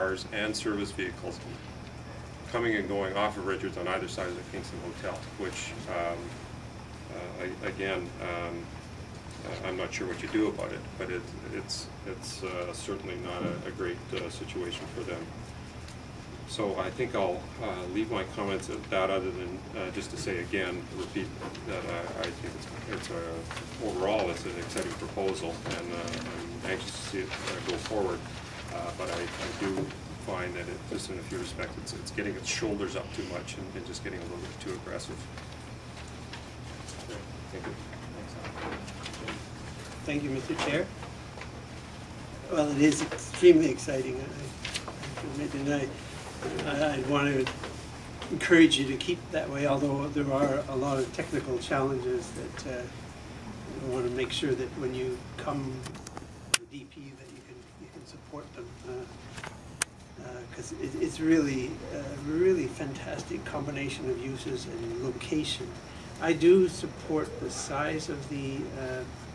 cars and service vehicles coming and going off of Richards on either side of the Kingston Hotel, which, again, I'm not sure what you do about it, but it's certainly not a great situation for them. So I think I'll leave my comments at that, other than just to say again, repeat that I think overall it's an exciting proposal, and I'm anxious to see it go forward. But I do find that just in a few respects, it's getting its shoulders up too much and just getting a little bit too aggressive. Thank you. Thank you, Mr. Chair. Well, it is extremely exciting. I want to encourage you to keep that way, although there are a lot of technical challenges that I want to make sure that when you come to the DP that you can support them, because it's really a really fantastic combination of uses and location. I do support the size of the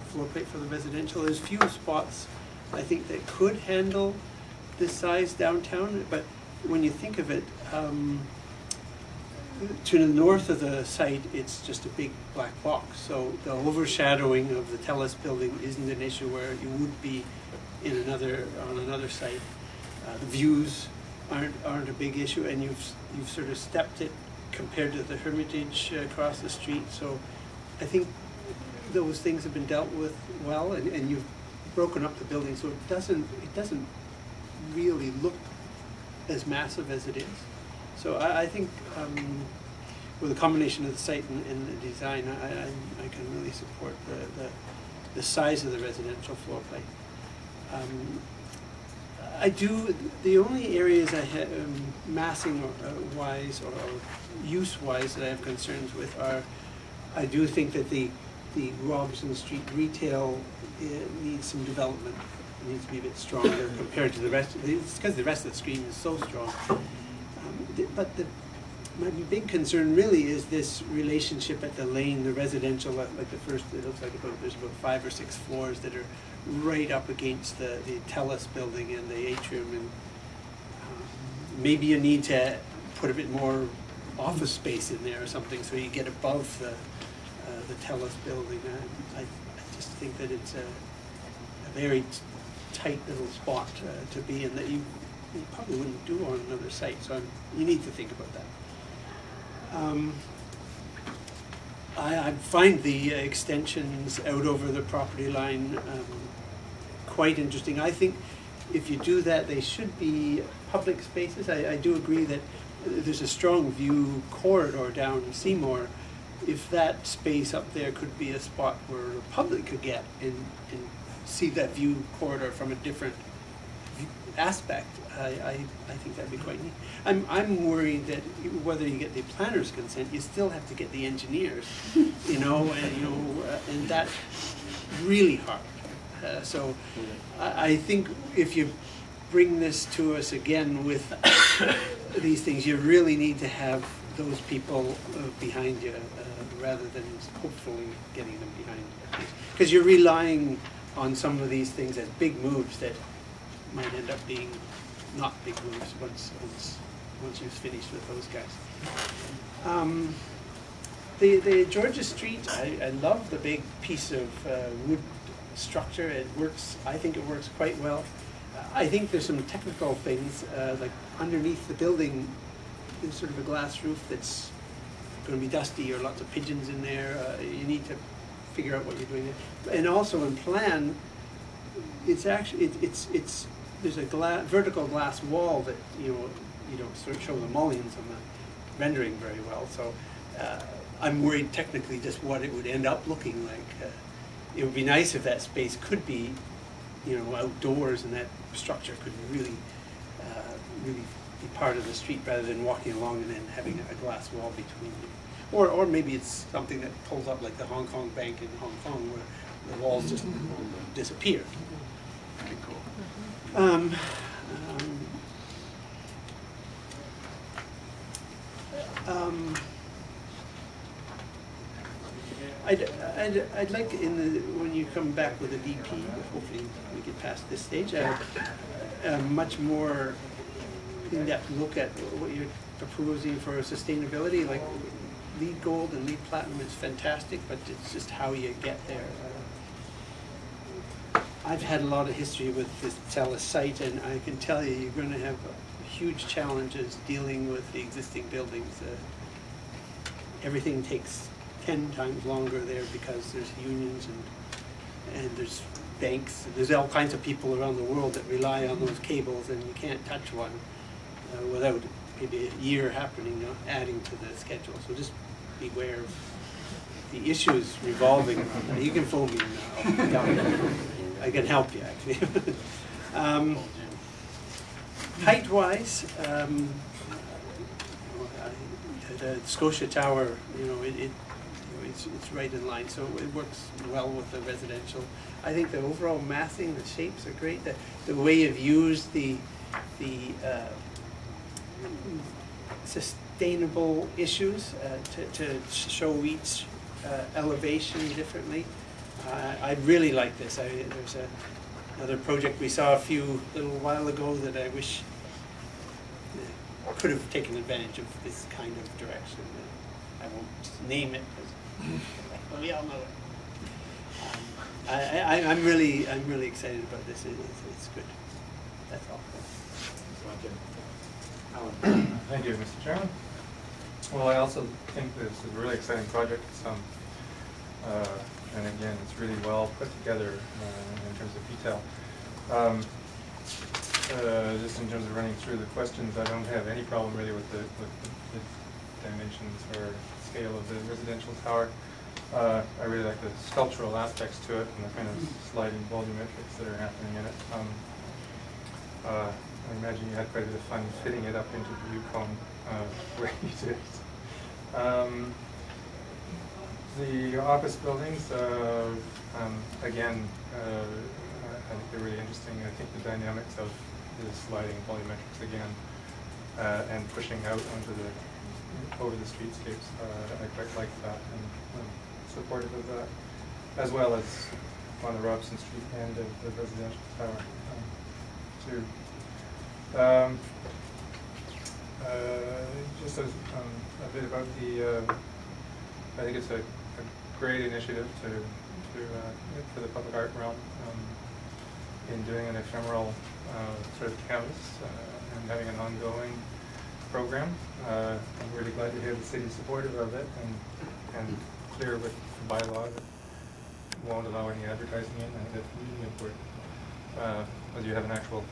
floor plate for the residential. There's few spots I think that could handle this size downtown, but when you think of it, to the north of the site, it's just a big black box. So the overshadowing of the Telus building isn't an issue where you would be in on another site. The views aren't a big issue, and you've sort of stepped it compared to the Hermitage across the street. So I think those things have been dealt with well, and you've broken up the building so it doesn't really look as massive as it is. So I think with a combination of the site and the design, I can really support the size of the residential floor plate. The only areas I have massing wise or use wise that I have concerns with are, I do think that the Robson Street retail needs some development. It needs to be a bit stronger compared to the rest of it's because the rest of the screen is so strong. But my big concern really is this relationship at the lane, the residential, like the first, it looks like there's about 5 or 6 floors that are right up against the Telus building and the atrium, and maybe you need to put a bit more office space in there or something so you get above the Telus building. I just think that it's a very tight little spot to be in that you probably wouldn't do on another site, so you need to think about that. I find the extensions out over the property line quite interesting. I think if you do that, they should be public spaces. I do agree that there's a strong view corridor down Seymour. If that space up there could be a spot where the public could get and see that view corridor from a different aspect, I think that'd be quite neat. I'm worried that whether you get the planner's consent, you still have to get the engineers, and that's really hard. So I think if you bring this to us again with these things, you really need to have those people behind you rather than hopefully getting them behind you. Because you're relying on some of these things as big moves that might end up being not big moves once you've finished with those guys. The Georgia Street, I love the big piece of wood structure. It works. I think it works quite well. I think there's some technical things like underneath the building. There's sort of a glass roof that's going to be dusty, or lots of pigeons in there. You need to figure out what you're doing there. And also in plan, it's actually there's a vertical glass wall that you don't sort of show the mullions on the rendering very well. So I'm worried technically just what it would end up looking like. It would be nice if that space could be, outdoors, and that structure could really be part of the street rather than walking along and then having a glass wall between you. Or maybe it's something that pulls up like the Hong Kong Bank in Hong Kong, where the walls just disappear. Pretty cool. I'd like when you come back with a DP, hopefully we get past this stage, much more in-depth look at what you're proposing for sustainability. Like LEED Gold and LEED Platinum is fantastic, but it's just how you get there. I've had a lot of history with this Telus site, and I can tell you, you're going to have huge challenges dealing with the existing buildings. Everything takes 10 times longer there because there's unions and there's banks. There's all kinds of people around the world that rely on those cables, and you can't touch one without maybe a year happening, adding to the schedule. So just beware of the issues revolving around that. You can phone me now. I can help you, actually. Height-wise, the Scotia Tower, it's right in line, so it works well with the residential. I think the overall massing, the shapes are great. The way you've used the sustainable issues to show each elevation differently. I really like this. There's another project we saw a little while ago that I wish could have taken advantage of this kind of direction. I won't name it because we all know it. I'm really excited about this. It's good. That's all. Thank you, Mr. Chairman. Well, I also think this is a really exciting project. And again, it's really well put together in terms of detail. Just in terms of running through the questions, I don't have any problem really with the dimensions or scale of the residential tower. I really like the sculptural aspects to it and the kind of sliding volumetrics that are happening in it. I imagine you had quite a bit of fun fitting it up into the Yukon where you did. The office buildings, again, I think they're really interesting. I think the dynamics of the sliding volumetrics again and pushing out over the streetscapes, I quite like that and I'm supportive of that, as well as on the Robson Street end of the residential tower too. Just a bit about I think it's a great initiative for the public art realm in doing an ephemeral sort of canvas and having an ongoing program. I'm really glad to hear the city's supportive of it and clear with the bylaw that won't allow any advertising in. I think that's really important. Whether you have an actual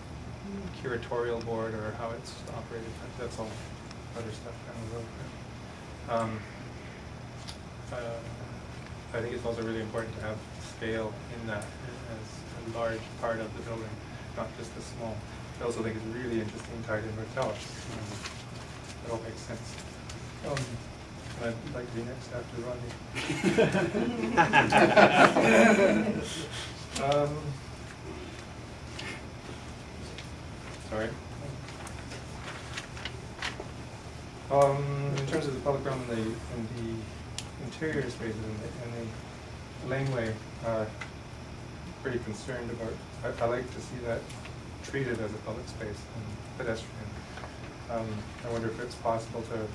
curatorial board or how it's operated, that's all other stuff down the road. I think it's also really important to have scale in that as a large part of the building, not just the small. I also think it's really interesting tied in with Telus. It all makes sense. I'd like to be next after Rodney. Sorry. In terms of the public realm and the interior spaces and the laneway, pretty concerned about. I like to see that treated as a public space and pedestrian. I wonder if it's possible to,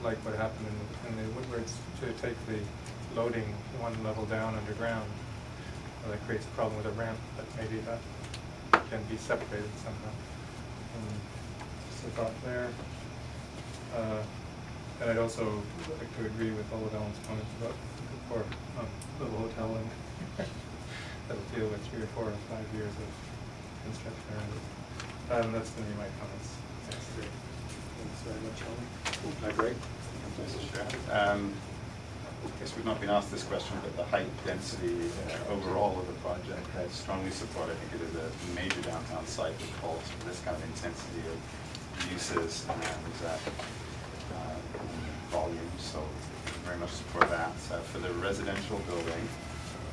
like what happened in the Woodwards, to take the loading one level down underground. That creates a problem with a ramp, but maybe that can be separated somehow. Just a thought there. And I'd also like to agree with all of Alan's comments about the poor little hotel and that'll deal with 3 or 4 or 5 years of construction around it. That's going to be my comments. Thanks. Great. Thanks very much, Alan. Great. Mr. Chair. I guess we've not been asked this question, but the height density overall of the project, I strongly support. I think it is a major downtown site that calls for this kind of intensity of uses and volume, so very much support that. For the residential building,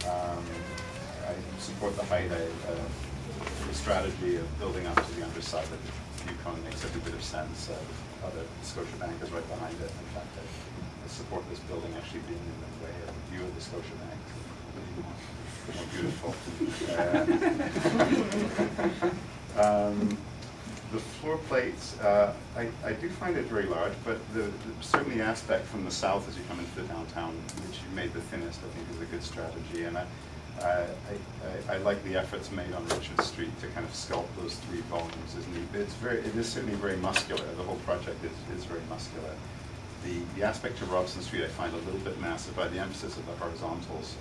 I support the height. The strategy of building up to the underside of the Yukon makes every bit of sense. The Scotiabank is right behind it. In fact, I support this building actually being in the way of the view of the Scotiabank. More beautiful. The floor plates, I do find it very large, but certainly the aspect from the south as you come into the downtown, which you made the thinnest, I think is a good strategy. And I like the efforts made on Richard Street to kind of sculpt those 3 volumes as neat. It is certainly very muscular. The whole project is very muscular. The aspect of Robson Street I find a little bit massive by the emphasis of the horizontals.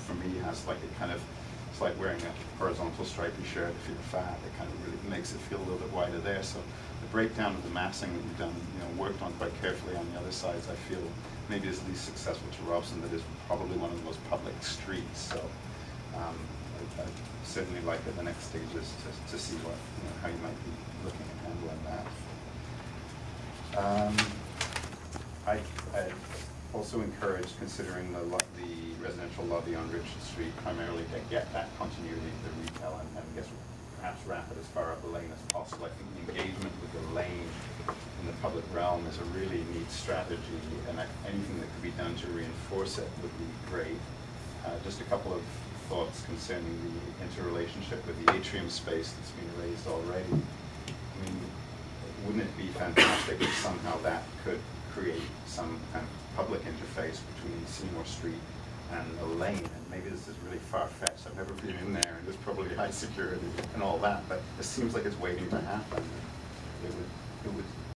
For me, has like a kind of, it's like wearing a horizontal stripy shirt if you're fat. It kind of really makes it feel a little bit wider there. So the breakdown of the massing that you've done, worked on quite carefully on the other sides, I feel maybe is least successful to Robson. That is probably one of the most public streets. So I certainly like at the next stages to see what, how you might be looking at handling that. I also encourage considering the residential lobby on Richard Street primarily to get that continuity of the retail and I guess perhaps wrap it as far up the lane as possible. I think the engagement with the lane in the public realm is a really neat strategy, and anything that could be done to reinforce it would be great. Just a couple of thoughts concerning the interrelationship with the atrium space that's been raised already. I mean, wouldn't it be fantastic if somehow that could create some kind of public interface between Seymour Street and the lane? And maybe this is really far-fetched. I've never been in there, and there's probably high security and all that, but it seems like it's waiting to happen. It would